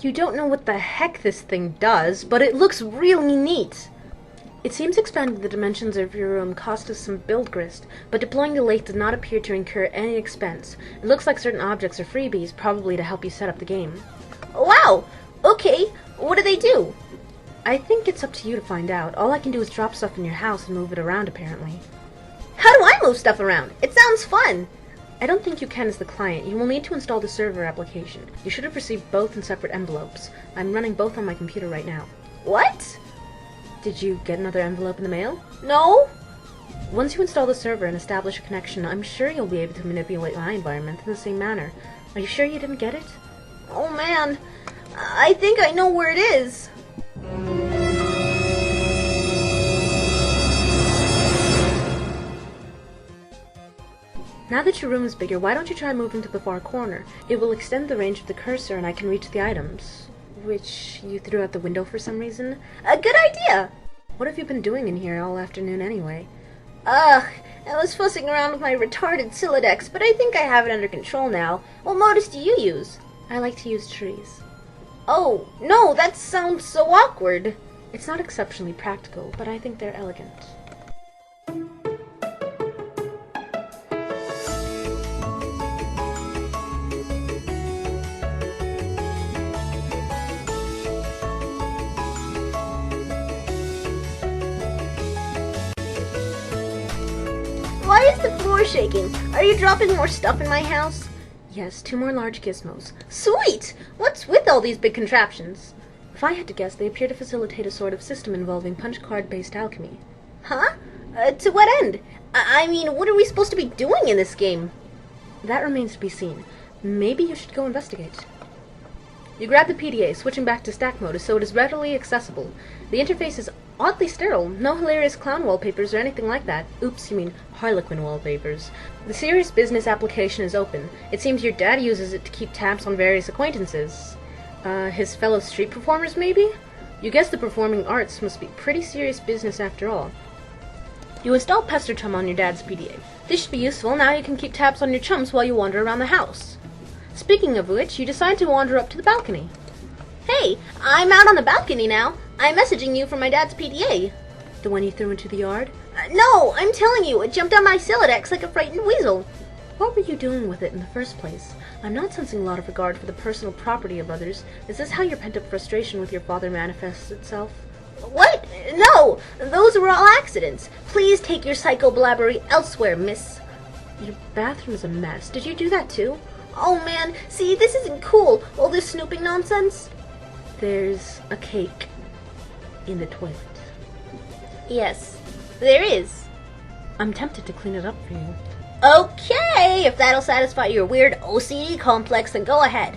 You don't know what the heck this thing does, but it looks really neat. It seems expanding the dimensions of your room cost us some build grist, but deploying the lathe does not appear to incur any expense. It looks like certain objects are freebies, probably to help you set up the game. Wow! Okay, what do they do? I think it's up to you to find out. All I can do is drop stuff in your house and move it around, apparently. How do I move stuff around? It sounds fun! I don't think you can as the client. You will need to install the server application. You should have received both in separate envelopes. I'm running both on my computer right now. What? Did you get another envelope in the mail? No? Once you install the server and establish a connection, I'm sure you'll be able to manipulate my environment in the same manner. Are you sure you didn't get it? Oh man, I think I know where it is. Now that your room is bigger, why don't you try moving to the far corner? It will extend the range of the cursor and I can reach the items. Which you threw out the window for some reason? A good idea! What have you been doing in here all afternoon anyway? Ugh, I was fussing around with my retarded Silodex, but I think I have it under control now. What modus do you use? I like to use trees. Oh, no, that sounds so awkward. It's not exceptionally practical, but I think they're elegant. Why is the floor shaking? Are you dropping more stuff in my house? Yes, 2 more large gizmos. Sweet! What's with all these big contraptions? If I had to guess, they appear to facilitate a sort of system involving punch card-based alchemy. Huh? To what end? I mean, what are we supposed to be doing in this game? That remains to be seen. Maybe you should go investigate. You grab the PDA, switching back to stack mode so it is readily accessible. The interface is oddly sterile. No hilarious clown wallpapers or anything like that. Oops, you mean Harlequin wallpapers. The serious business application is open. It seems your dad uses it to keep tabs on various acquaintances. His fellow street performers, maybe? You guess the performing arts must be pretty serious business after all. You install Pester Chum on your dad's PDA. This should be useful. Now you can keep tabs on your chums while you wander around the house. Speaking of which, you decide to wander up to the balcony. Hey, I'm out on the balcony now. I'm messaging you from my dad's PDA. The one you threw into the yard? No, I'm telling you, it jumped on my Silodex like a frightened weasel. What were you doing with it in the first place? I'm not sensing a lot of regard for the personal property of others. Is this how your pent-up frustration with your father manifests itself? What? No! Those were all accidents. Please take your psychoblabbery elsewhere, miss. Your bathroom is a mess. Did you do that too? Oh man, see, this isn't cool. All this snooping nonsense. There's a cake in the toilet. Yes, there is. I'm tempted to clean it up for you. Okay, if that'll satisfy your weird OCD complex, then go ahead.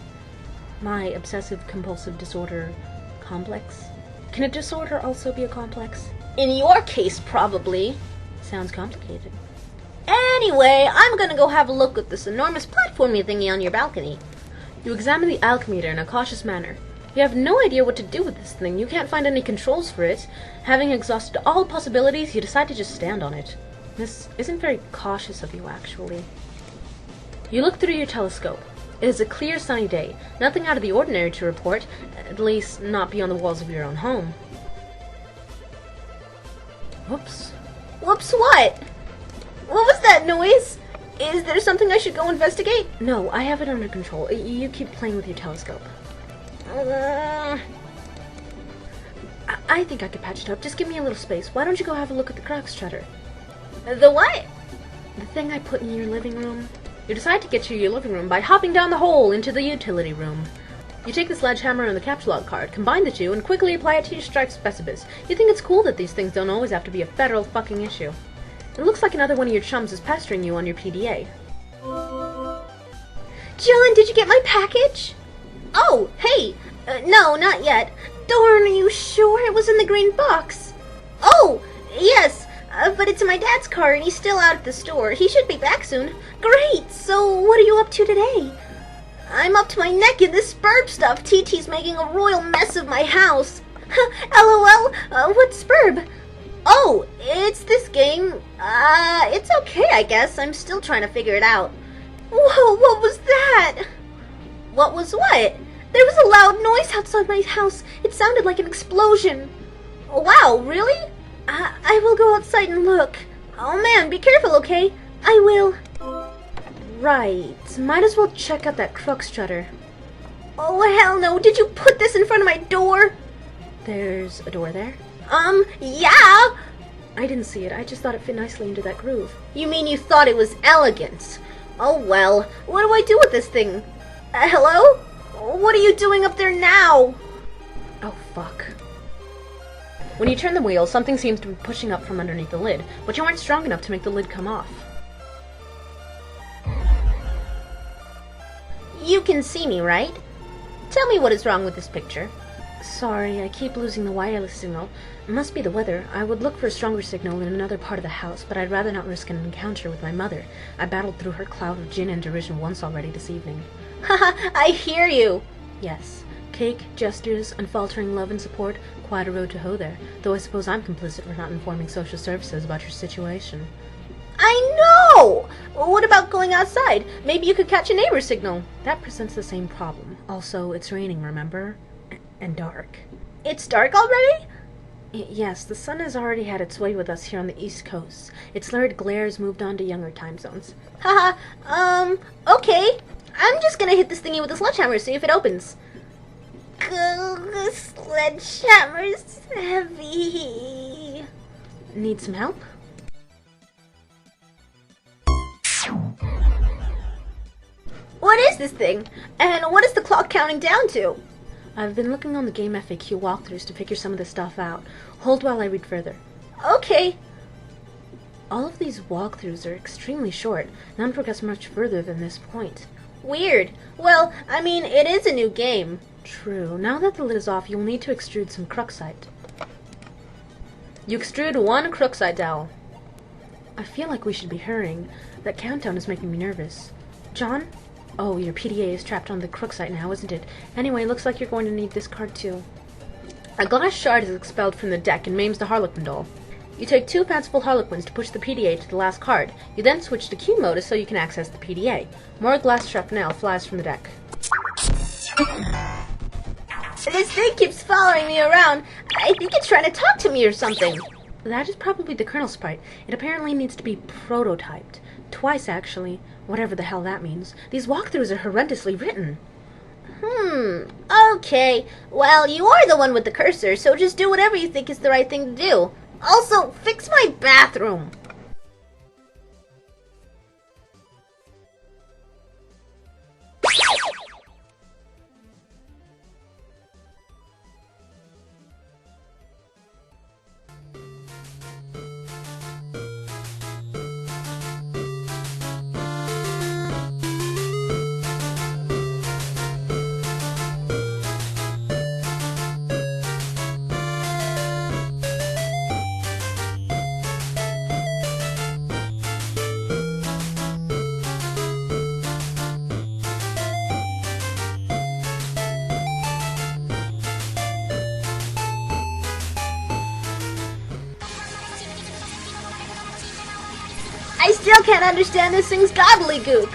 My obsessive-compulsive disorder complex? Can a disorder also be a complex? In your case, probably. Sounds complicated. Anyway, I'm gonna go have a look at this enormous platformy thingy on your balcony. You examine the alchemy in a cautious manner. You have no idea what to do with this thing. You can't find any controls for it. Having exhausted all possibilities, you decide to just stand on it. This isn't very cautious of you, actually. You look through your telescope. It is a clear, sunny day. Nothing out of the ordinary to report, at least not beyond the walls of your own home. Whoops. Whoops what? What was that noise? Is there something I should go investigate? No, I have it under control. You keep playing with your telescope. I think I could patch it up. Just give me a little space. Why don't you go have a look at the crock strutter? The what? The thing I put in your living room. You decide to get to your living room by hopping down the hole into the utility room. You take the sledgehammer and the caps lock card, combine the two, and quickly apply it to your striped specibus. You think it's cool that these things don't always have to be a federal fucking issue. It looks like another one of your chums is pestering you on your PDA. John, did you get my package? Oh, hey! No, not yet. Darn, are you sure it was in the green box? Oh, yes, but it's in my dad's car and he's still out at the store. He should be back soon. Great, so what are you up to today? I'm up to my neck in this spurb stuff. TT's making a royal mess of my house. LOL, what's spurb? Oh, it's this game. It's okay, I guess. I'm still trying to figure it out. Whoa, what was that? What was what? There was a loud noise outside my house. It sounded like an explosion. Wow, really? I will go outside and look. Oh man, be careful, okay? I will. Right. Might as well check out that crook strutter. Oh, hell no. Did you put this in front of my door? There's a door there? Yeah. I didn't see it. I just thought it fit nicely into that groove. You mean you thought it was elegant? Oh well. What do I do with this thing? Hello? What are you doing up there now? Oh, fuck. When you turn the wheel, something seems to be pushing up from underneath the lid, but you aren't strong enough to make the lid come off. You can see me, right? Tell me what is wrong with this picture. Sorry, I keep losing the wireless signal. It must be the weather. I would look for a stronger signal in another part of the house, but I'd rather not risk an encounter with my mother. I battled through her cloud of gin and derision once already this evening. Haha, I hear you. Yes. Cake, gestures, unfaltering love and support, quite a road to hoe there, though I suppose I'm complicit for not informing social services about your situation. I know! What about going outside? Maybe you could catch a neighbor's signal. That presents the same problem. Also, it's raining, remember? And dark. It's dark already? Yes, the sun has already had its way with us here on the East Coast. Its lurid glare has moved on to younger time zones. Haha, okay. I'm just gonna hit this thingy with a sledgehammer, see if it opens. Sledgehammer's heavy. Need some help? What is this thing? And what is the clock counting down to? I've been looking on the game FAQ walkthroughs to figure some of this stuff out. Hold while I read further. Okay. All of these walkthroughs are extremely short. None progress much further than this point. Weird. Well, I mean, it is a new game. True. Now that the lid is off, you'll need to extrude some crooksite. You extrude one crooksite dowel. I feel like we should be hurrying. That countdown is making me nervous. John? Oh, your PDA is trapped on the crooksite now, isn't it? Anyway, looks like you're going to need this card too. A glass shard is expelled from the deck and maims the Harlequin doll. You take 2 fanciful Harlequins to push the PDA to the last card. You then switch to Q mode so you can access the PDA. More glass shrapnel flies from the deck. This thing keeps following me around. I think it's trying to talk to me or something. That is probably the kernel sprite. It apparently needs to be prototyped. Twice, actually. Whatever the hell that means. These walkthroughs are horrendously written. Okay. Well, you are the one with the cursor, so just do whatever you think is the right thing to do. Also, fix my bathroom. I still can't understand this thing's gobbledygook.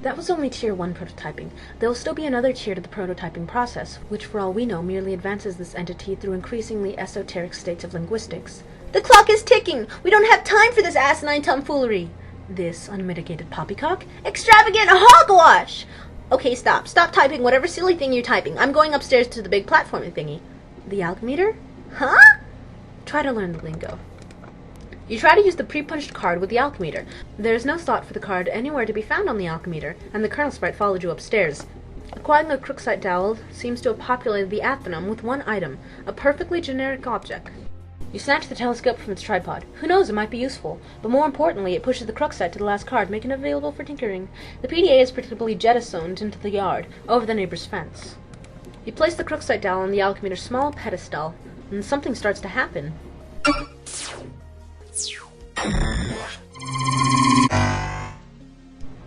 That was only Tier 1 prototyping. There will still be another tier to the prototyping process, which for all we know merely advances this entity through increasingly esoteric states of linguistics. The clock is ticking. We don't have time for this asinine tomfoolery. This unmitigated poppycock? Extravagant hogwash! Okay, stop. Stop typing whatever silly thing you're typing. I'm going upstairs to the big platforming thingy. The alchmeter? Huh? Try to learn the lingo. You try to use the pre-punched card with the alchmeter. There is no slot for the card anywhere to be found on the alchmeter, and the kernel sprite followed you upstairs. Acquiring a crooksite dowel seems to have populated the Athenum with one item, a perfectly generic object. You snatch the telescope from its tripod. Who knows, it might be useful. But more importantly, it pushes the crooksite to the last card, making it available for tinkering. The PDA is predictably jettisoned into the yard, over the neighbor's fence. You place the crooksite dowel on the alchmeter's small pedestal, and something starts to happen.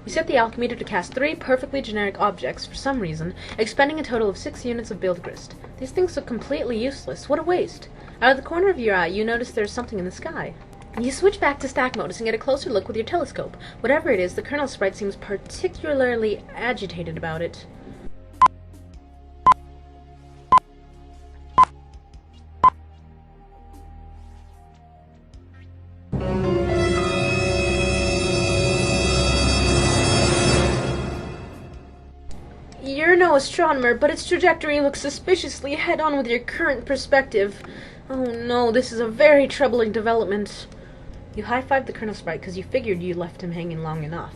You set the alchmeter to cast 3 perfectly generic objects for some reason, expending a total of 6 units of build grist. These things look completely useless. What a waste. Out of the corner of your eye, you notice there's something in the sky. You switch back to stack modus and get a closer look with your telescope. Whatever it is, the kernel sprite seems particularly agitated about it. You're no astronomer, but its trajectory looks suspiciously head-on with your current perspective. Oh no, this is a very troubling development. You high-fived the Colonel Sprite because you figured you left him hanging long enough.